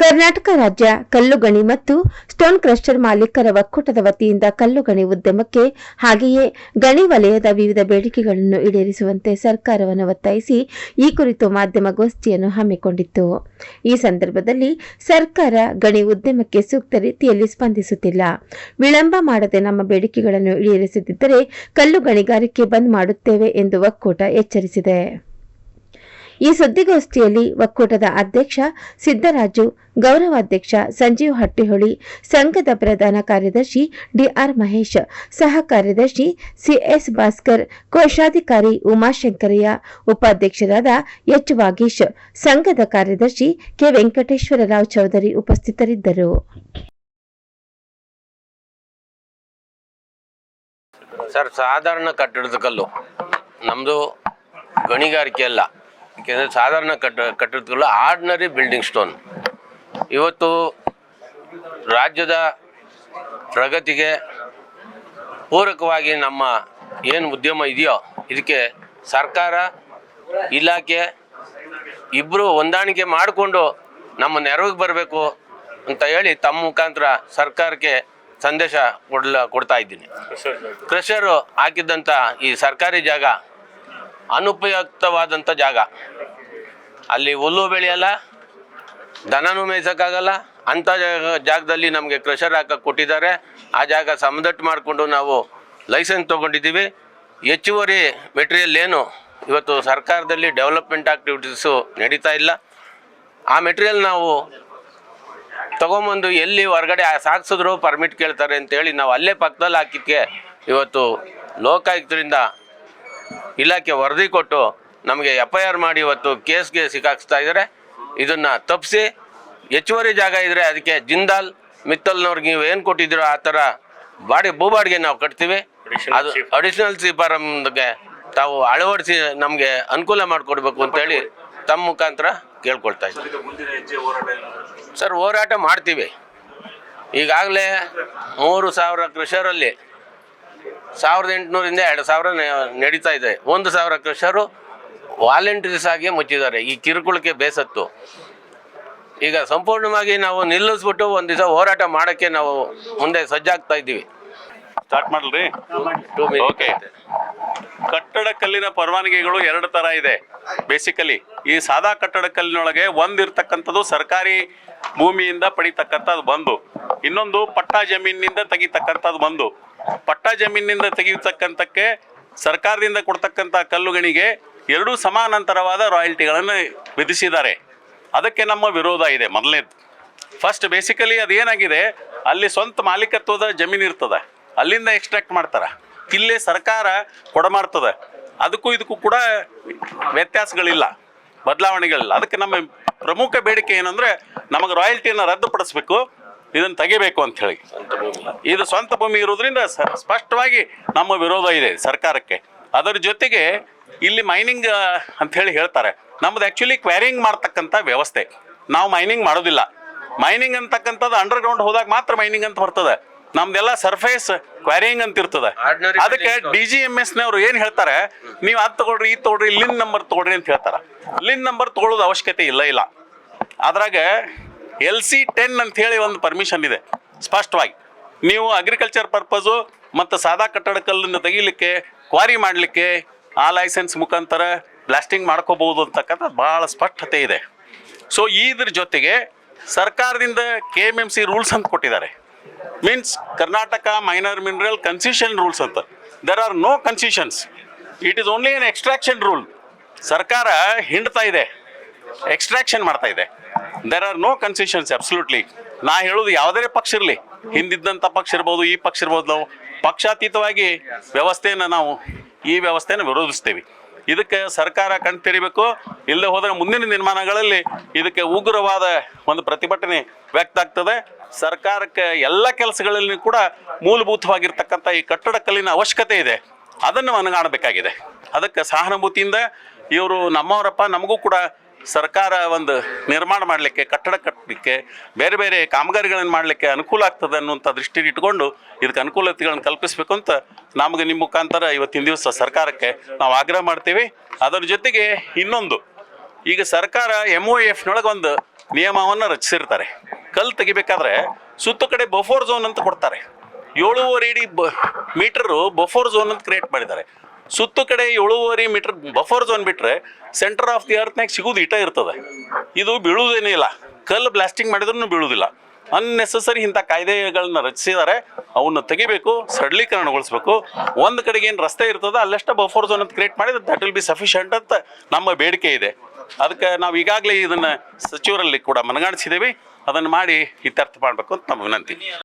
ಕರ್ನಾಟಕ ರಾಜ್ಯ ಕಲ್ಲುಗಣಿ ಮತ್ತು ಸ್ಟೋನ್ ಕ್ರಸ್ಟರ್ ಮಾಲೀಕರ ಒಕ್ಕೂಟದ ವತಿಯಿಂದ ಕಲ್ಲುಗಣಿ ಉದ್ಯಮಕ್ಕೆ ಹಾಗೆಯೇ ಗಣಿ ವಲಯದ ವಿವಿಧ ಬೇಡಿಕೆಗಳನ್ನು ಈಡೇರಿಸುವಂತೆ ಸರ್ಕಾರವನ್ನು ಒತ್ತಾಯಿಸಿ ಈ ಕುರಿತು ಮಾಧ್ಯಮಗೋಷ್ಠಿಯನ್ನು ಹಮ್ಮಿಕೊಂಡಿತ್ತು. ಈ ಸಂದರ್ಭದಲ್ಲಿ ಸರ್ಕಾರ ಗಣಿ ಉದ್ಯಮಕ್ಕೆ ಸೂಕ್ತ ರೀತಿಯಲ್ಲಿ ಸ್ಪಂದಿಸುತ್ತಿಲ್ಲ. ವಿಳಂಬ ಮಾಡದೆ ನಮ್ಮ ಬೇಡಿಕೆಗಳನ್ನು ಈಡೇರಿಸದಿದ್ದರೆ ಕಲ್ಲು ಗಣಿಗಾರಿಕೆ ಬಂದ್ ಮಾಡುತ್ತೇವೆ ಎಂದು ಒಕ್ಕೂಟ ಎಚ್ಚರಿಸಿದೆ. ಈ ಸುದ್ದಿಗೋಷ್ಠಿಯಲ್ಲಿ ಒಕ್ಕೂಟದ ಅಧ್ಯಕ್ಷ ಸಿದ್ದರಾಜು, ಗೌರವಾಧ್ಯಕ್ಷ ಸಂಜೀವ್ ಹಟ್ಟಿಹೊಳಿ, ಸಂಘದ ಪ್ರಧಾನ ಕಾರ್ಯದರ್ಶಿ ಡಿಆರ್ ಮಹೇಶ್, ಸಹ ಕಾರ್ಯದರ್ಶಿ ಸಿಎಸ್ ಭಾಸ್ಕರ್, ಕೋಶಾಧಿಕಾರಿ ಉಮಾಶಂಕರಯ್ಯ, ಉಪಾಧ್ಯಕ್ಷರಾದ ಎಚ್ ವಾಗೀಶ್, ಸಂಘದ ಕಾರ್ಯದರ್ಶಿ ಕೆ ವೆಂಕಟೇಶ್ವರರಾವ್ ಚೌಧರಿ ಉಪಸ್ಥಿತರಿದ್ದರು. ಸರ್, ಸಾಧಾರಣ ಕಟ್ಟಡದ ಕಲ್ಲು ನಮ್ಮದು ಗಣಿಗಾರಿಕೆ ಅಲ್ಲ. ಯಾಕೆಂದರೆ ಸಾಧಾರಣ ಕಟ್ಟಡದ ಕಲ್ಲು ಆರ್ಡಿನರಿ ಬಿಲ್ಡಿಂಗ್ ಸ್ಟೋನ್. ಇವತ್ತು ರಾಜ್ಯದ ಪ್ರಗತಿಗೆ ಪೂರಕವಾಗಿ ನಮ್ಮ ಏನು ಉದ್ಯಮ ಇದೆಯೋ ಇದಕ್ಕೆ ಸರ್ಕಾರ, ಇಲಾಖೆ ಇಬ್ಬರು ಹೊಂದಾಣಿಕೆ ಮಾಡಿಕೊಂಡು ನಮ್ಮ ನೆರವಿಗೆ ಬರಬೇಕು ಅಂತ ಹೇಳಿ ತಮ್ಮ ಮುಖಾಂತರ ಸರ್ಕಾರಕ್ಕೆ ಸಂದೇಶ ಕೊಡ್ತಾ ಇದ್ದೀನಿ. ಕ್ರಷರು ಹಾಕಿದ್ದಂಥ ಈ ಸರ್ಕಾರಿ ಜಾಗ ಅನುಪಯುಕ್ತವಾದಂಥ ಜಾಗ. ಅಲ್ಲಿ ಹುಲ್ಲು ಬೆಳೆಯಲ್ಲ, ದನನೂ ಮೇಯ್ಸೋಕ್ಕಾಗಲ್ಲ. ಅಂಥ ಜಾಗದಲ್ಲಿ ನಮಗೆ ಕ್ರಷರ್ ಹಾಕಕ್ಕೆ ಕೊಟ್ಟಿದ್ದಾರೆ. ಆ ಜಾಗ ಸಮದಟ್ಟು ಮಾಡಿಕೊಂಡು ನಾವು ಲೈಸೆನ್ಸ್ ತೊಗೊಂಡಿದ್ದೀವಿ. ಹೆಚ್ಚುವರಿ ಮೆಟೀರಿಯಲ್ ಏನು ಇವತ್ತು ಸರ್ಕಾರದಲ್ಲಿ ಡೆವಲಪ್ಮೆಂಟ್ ಆಕ್ಟಿವಿಟೀಸು ನಡೀತಾ ಇಲ್ಲ. ಆ ಮೆಟೀರಿಯಲ್ ನಾವು ತೊಗೊಂಬಂದು ಎಲ್ಲಿ ಹೊರಗಡೆ ಸಾಗಿಸಿದ್ರು ಪರ್ಮಿಟ್ ಕೇಳ್ತಾರೆ ಅಂತೇಳಿ ನಾವು ಅಲ್ಲೇ ಪಕ್ಕದಲ್ಲಿ ಹಾಕಿದ್ದಕ್ಕೆ ಇವತ್ತು ಲೋಕಾಯುಕ್ತರಿಂದ ಇಲಾಖೆ ವರದಿ ಕೊಟ್ಟು ನಮಗೆ FIR ಮಾಡಿ ಇವತ್ತು ಕೇಸ್ಗೆ ಸಿಕ್ಕಾಕ್ಸ್ತಾ ಇದ್ದಾರೆ. ಇದನ್ನು ತಪ್ಪಿಸಿ ಹೆಚ್ಚುವರಿ ಜಾಗ ಇದ್ದರೆ ಅದಕ್ಕೆ ಜಿಂದಾಲ್ ಮಿತ್ತಲ್ನವ್ರಿಗೆ ನೀವು ಏನು ಕೊಟ್ಟಿದ್ದೀರೋ ಆ ಥರ ಭೂಬಾಡಿಗೆ ನಾವು ಕಟ್ತೀವಿ. ಅದು ಅಡಿಷನಲ್ ಸಿಪಾರಮ್ಗೆ ತಾವು ಅಳವಡಿಸಿ ನಮಗೆ ಅನುಕೂಲ ಮಾಡಿಕೊಡ್ಬೇಕು ಅಂತೇಳಿ ತಮ್ಮ ಮುಖಾಂತರ ಕೇಳ್ಕೊಳ್ತಾ ಇದ್ದೀವಿ. ಸರ್, ಹೋರಾಟ ಮಾಡ್ತೀವಿ. ಈಗಾಗಲೇ 3,000 ಕ್ರಷರಲ್ಲಿ 1,800ರಿಂದ 2,000 ನಡೀತಾ ಇದೆ. 1,000 ಕ್ರಷರು ವಾಲಂಟರೀಸ್ ಆಗಿ ಮುಚ್ಚಿದ್ದಾರೆ. ಈ ಕಿರುಕುಳಕ್ಕೆ ಬೇಸತ್ತು ಈಗ ಸಂಪೂರ್ಣವಾಗಿ ನಾವು ನಿಲ್ಲಿಸ್ಬಿಟ್ಟು ಒಂದು ದಿವಸ ಹೋರಾಟ ಮಾಡೋಕ್ಕೆ ನಾವು ಮುಂದೆ ಸಜ್ಜಾಗ್ತಾ ಇದ್ದೀವಿ. ಸ್ಟಾರ್ಟ್ ಮಾಡಲ್ರಿ? ಓಕೆ. ಕಟ್ಟಡ ಕಲ್ಲಿನ ಪರವಾನಗಿಗಳು 2 ಥರ ಇದೆ. ಬೇಸಿಕಲಿ ಈ ಸಾದಾ ಕಟ್ಟಡ ಕಲ್ಲಿನೊಳಗೆ ಒಂದಿರ್ತಕ್ಕಂಥದ್ದು ಸರ್ಕಾರಿ ಭೂಮಿಯಿಂದ ಪಡಿತಕ್ಕಂಥದ್ದು ಬಂದು, ಇನ್ನೊಂದು ಪಟ್ಟಾ ಜಮೀನಿನಿಂದ ತೆಗಿತಕ್ಕಂಥದ್ದು ಬಂದು. ಪಟ್ಟಾ ಜಮೀನಿನಿಂದ ತೆಗಿತಕ್ಕಂಥಕ್ಕೆ ಸರ್ಕಾರದಿಂದ ಕೊಡ್ತಕ್ಕಂಥ ಕಲ್ಲುಗಣಿಗೆ 2 ಸಮಾನಾಂತರವಾದ ರಾಯಲ್ಟಿಗಳನ್ನು ವಿಧಿಸಿದ್ದಾರೆ. ಅದಕ್ಕೆ ನಮ್ಮ ವಿರೋಧ ಇದೆ. ಮೊದಲನೇದು ಫಸ್ಟ್ ಬೇಸಿಕಲಿ ಅದೇನಾಗಿದೆ, ಅಲ್ಲಿ ಸ್ವಂತ ಮಾಲೀಕತ್ವದ ಜಮೀನು ಇರ್ತದೆ, ಅಲ್ಲಿಂದ ಎಕ್ಸ್ಟ್ರಾಕ್ಟ್ ಮಾಡ್ತಾರೆ. ಇಲ್ಲೇ ಸರ್ಕಾರ ಕೊಡಮಾಡ್ತದೆ. ಅದಕ್ಕೂ ಇದಕ್ಕೂ ಕೂಡ ವ್ಯತ್ಯಾಸಗಳಿಲ್ಲ, ಬದಲಾವಣೆಗಳಿಲ್ಲ. ಅದಕ್ಕೆ ನಮ್ಮ ಪ್ರಮುಖ ಬೇಡಿಕೆ ಏನಂದರೆ ನಮಗೆ ರಾಯಲ್ಟಿಯನ್ನು ರದ್ದುಪಡಿಸ್ಬೇಕು, ಇದನ್ನು ತೆಗಿಬೇಕು ಅಂಥೇಳಿ. ಇದು ಸ್ವಂತ ಭೂಮಿ ಇರೋದ್ರಿಂದ ಸ್ಪಷ್ಟವಾಗಿ ನಮ್ಮ ವಿರೋಧ ಇದೆ ಸರ್ಕಾರಕ್ಕೆ. ಅದರ ಜೊತೆಗೆ ಇಲ್ಲಿ ಮೈನಿಂಗ್ ಅಂಥೇಳಿ ಹೇಳ್ತಾರೆ. ನಮ್ಮದು ಆ್ಯಕ್ಚುಲಿ ಕ್ವ್ಯಾರಿಂಗ್ ಮಾಡ್ತಕ್ಕಂಥ ವ್ಯವಸ್ಥೆ. ನಾವು ಮೈನಿಂಗ್ ಮಾಡೋದಿಲ್ಲ. ಮೈನಿಂಗ್ ಅಂತಕ್ಕಂಥದ್ದು ಅಂಡರ್ಗ್ರೌಂಡ್ ಹೋದಾಗ ಮಾತ್ರ ಮೈನಿಂಗ್ ಅಂತ ಬರ್ತದೆ. ನಮ್ದೆಲ್ಲ ಸರ್ಫೇಸ್ ಕ್ವ್ಯಾರಿಂಗ್ ಅಂತ ಇರ್ತದೆ. ಅದಕ್ಕೆ DGMSನವ್ರು ಏನು ಹೇಳ್ತಾರೆ, ನೀವು ಅದು ತೊಗೊಳ್ರಿ, ಇದು ತೊಗೊಳ್ರಿ, ಲಿನ್ ನಂಬರ್ ತೊಗೊಳ್ರಿ ಅಂತ ಹೇಳ್ತಾರೆ. ಲಿನ್ ನಂಬರ್ ತೊಗೊಳ್ಳೋದು ಅವಶ್ಯಕತೆ ಇಲ್ಲ. ಅದ್ರಾಗ LC10 ಅಂಥೇಳಿ ಒಂದು ಪರ್ಮಿಷನ್ ಇದೆ ಸ್ಪಷ್ಟವಾಗಿ. ನೀವು ಅಗ್ರಿಕಲ್ಚರ್ ಪರ್ಪಸು ಮತ್ತು ಸಾದಾ ಕಟ್ಟಡ ಕಲ್ಲನ್ನು ತೆಗಿಲಿಕ್ಕೆ, ಕ್ವಾರಿ ಮಾಡಲಿಕ್ಕೆ ಆ ಲೈಸೆನ್ಸ್ ಮುಖಾಂತರ ಬ್ಲಾಸ್ಟಿಂಗ್ ಮಾಡ್ಕೋಬಹುದು ಅಂತಕ್ಕಂಥದ್ದು ಭಾಳ ಸ್ಪಷ್ಟತೆ ಇದೆ. ಸೊ ಇದ್ರ ಜೊತೆಗೆ ಸರ್ಕಾರದಿಂದ KMMC ರೂಲ್ಸ್ ಅಂತ ಕೊಟ್ಟಿದ್ದಾರೆ. Means Karnataka minor mineral concession rules ಅಂತ. There are no concessions. It is only an extraction rule. ಸರ್ಕಾರ ಹಿಂಡ್ತಾ ಇದೆ, ಎಕ್ಸ್ಟ್ರಾಕ್ಷನ್ ಮಾಡ್ತಾ ಇದೆ. There are no concessions absolutely. ನಾ ಹೇಳೋದು ಯಾವುದೇ ಪಕ್ಷ ಇರಲಿ, ಹಿಂದಿದ್ದಂಥ ಪಕ್ಷ ಇರ್ಬೋದು, ಈ ಪಕ್ಷ ಇರ್ಬೋದು, ನಾವು ಪಕ್ಷಾತೀತವಾಗಿ ಈ ವ್ಯವಸ್ಥೆಯನ್ನು ವಿರೋಧಿಸ್ತೇವೆ. ಇದಕ್ಕೆ ಸರ್ಕಾರ ಕಣ್ ತೆರಿಬೇಕು. ಇಲ್ಲದೆ ಹೋದರೆ ಮುಂದಿನ ನಿರ್ಮಾಣಗಳಲ್ಲಿ ಇದಕ್ಕೆ ಉಗ್ರವಾದ ಒಂದು ಪ್ರತಿಭಟನೆ ವ್ಯಕ್ತ ಆಗ್ತದೆ. ಸರ್ಕಾರಕ್ಕೆ ಎಲ್ಲ ಕೆಲಸಗಳಲ್ಲಿ ಕೂಡ ಮೂಲಭೂತವಾಗಿರ್ತಕ್ಕಂಥ ಈ ಕಟ್ಟಡ ಕಲ್ಲಿನ ಅವಶ್ಯಕತೆ ಇದೆ, ಅದನ್ನು ಮನಗಾಣಬೇಕಾಗಿದೆ. ಅದಕ್ಕೆ ಸಹಾನುಭೂತಿಯಿಂದ ಇವರು ನಮ್ಮವರಪ್ಪ, ನಮಗೂ ಕೂಡ ಸರ್ಕಾರ ಒಂದು ನಿರ್ಮಾಣ ಮಾಡಲಿಕ್ಕೆ, ಕಟ್ಟಡ ಕಟ್ಟಲಿಕ್ಕೆ, ಬೇರೆ ಬೇರೆ ಕಾಮಗಾರಿಗಳನ್ನು ಮಾಡಲಿಕ್ಕೆ ಅನುಕೂಲ ಆಗ್ತದೆ ಅನ್ನುವಂಥ ದೃಷ್ಟಿ ಇಟ್ಕೊಂಡು ಇದಕ್ಕೆ ಅನುಕೂಲತೆಗಳನ್ನು ಕಲ್ಪಿಸಬೇಕು ಅಂತ ನಮಗೆ ನಿಮ್ಮ ಮುಖಾಂತರ ಇವತ್ತಿನ ದಿವಸ ಸರ್ಕಾರಕ್ಕೆ ನಾವು ಆಗ್ರಹ ಮಾಡ್ತೀವಿ. ಅದರ ಜೊತೆಗೆ ಇನ್ನೊಂದು, ಈಗ ಸರ್ಕಾರ MOFನೊಳಗೆ ಒಂದು ನಿಯಮವನ್ನು ರಚಿಸಿರ್ತಾರೆ. ಕಲ್ಲು ತೆಗಿಬೇಕಾದ್ರೆ ಸುತ್ತ ಕಡೆ ಬಫೋರ್ ಝೋನ್ ಅಂತ ಕೊಡ್ತಾರೆ. 7.5 ಅಡಿ ಮೀಟರು ಬಫೋರ್ ಝೋನ್ ಅಂತ ಕ್ರಿಯೇಟ್ ಮಾಡಿದ್ದಾರೆ. ಸುತ್ತ ಕಡೆ 7.5 ಮೀಟರ್ ಬಫರ್ ಝೋನ್ ಬಿಟ್ಟರೆ ಸೆಂಟರ್ ಆಫ್ ದಿ ಅರ್ತ್ನಾಗ ಸಿಗೋದು ಇಟ ಇರ್ತದೆ. ಇದು ಬೀಳುವುದೇನೇ ಇಲ್ಲ, ಕಲ್ಲು ಬ್ಲಾಸ್ಟಿಂಗ್ ಮಾಡಿದ್ರೂ ಬೀಳುವುದಿಲ್ಲ. ಅನ್ನೆಸೆಸರಿ ಇಂಥ ಕಾಯ್ದೆಗಳನ್ನ ರಚಿಸಿದ್ದಾರೆ, ಅವನ್ನ ತೆಗಿಬೇಕು, ಸರಳೀಕರಣಗೊಳಿಸ್ಬೇಕು. ಒಂದು ಕಡೆಗೆ ಏನು ರಸ್ತೆ ಇರ್ತದೆ ಅಲ್ಲಷ್ಟ ಬಫರ್ ಝೋನ್ ಅಂತ ಕ್ರಿಯೇಟ್ ಮಾಡಿದ್ರೆ ದಟ್ ವಿಲ್ ಬಿ ಸಫಿಷಿಯಂಟ್ ಅಂತ ನಮ್ಮ ಬೇಡಿಕೆ ಇದೆ. ಅದಕ್ಕೆ ನಾವು ಈಗಾಗಲೇ ಇದನ್ನು ಸಚಿವರಲ್ಲಿ ಕೂಡ ಮನಗಾಣಿಸಿದ್ದೇವೆ. ಅದನ್ನು ಮಾಡಿ ಇತ್ಯರ್ಥ ಮಾಡಬೇಕು ಅಂತ ನಮ್ಮ ವಿನಂತಿ.